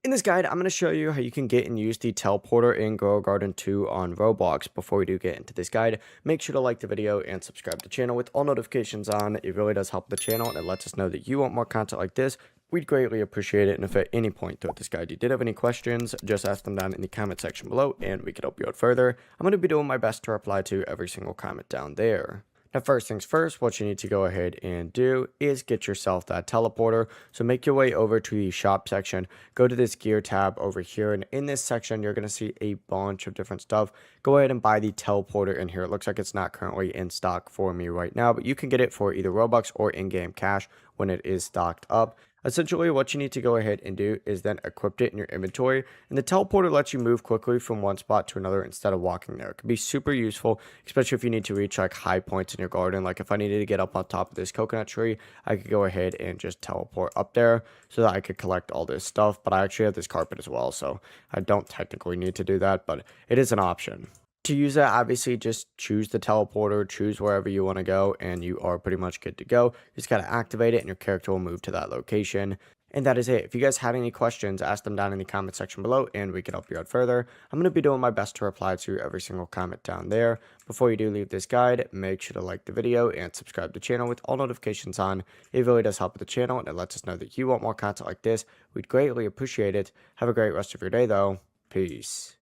In this guide, I'm going to show you how you can get and use the teleporter in Grow Garden 2 on Roblox. Before we do get into this guide, make sure to like the video and subscribe to the channel with all notifications on. It really does help the channel and it lets us know that you want more content like this. We'd greatly appreciate it. And if at any point throughout this guide you did have any questions, just ask them down in the comment section below and we can help you out further. I'm going to be doing my best to reply to every single comment down there. Now, first things first, what you need to go ahead and do is get yourself that teleporter. So make your way over to the shop section, go to this gear tab over here. And in this section, you're going to see a bunch of different stuff. Go ahead and buy the teleporter in here. It looks like it's not currently in stock for me right now, but you can get it for either Robux or in-game cash when it is stocked up. Essentially, what you need to go ahead and do is then equip it in your inventory, and the teleporter lets you move quickly from one spot to another instead of walking there. It can be super useful, especially if you need to reach like high points in your garden. Like if I needed to get up on top of this coconut tree, I could go ahead and just teleport up there so that I could collect all this stuff. But I actually have this carpet as well, so I don't technically need to do that, but it is an option. To use that, obviously just choose the teleporter, choose wherever you want to go, and you are pretty much good to go. You just got to activate it and your character will move to that location. And that is it. If you guys had any questions, ask them down in the comment section below and we can help you out further. I'm going to be doing my best to reply to every single comment down there. Before you do leave this guide, make sure to like the video and subscribe to the channel with all notifications on. It really does help with the channel and it lets us know that you want more content like this. We'd greatly appreciate it. Have a great rest of your day though. Peace.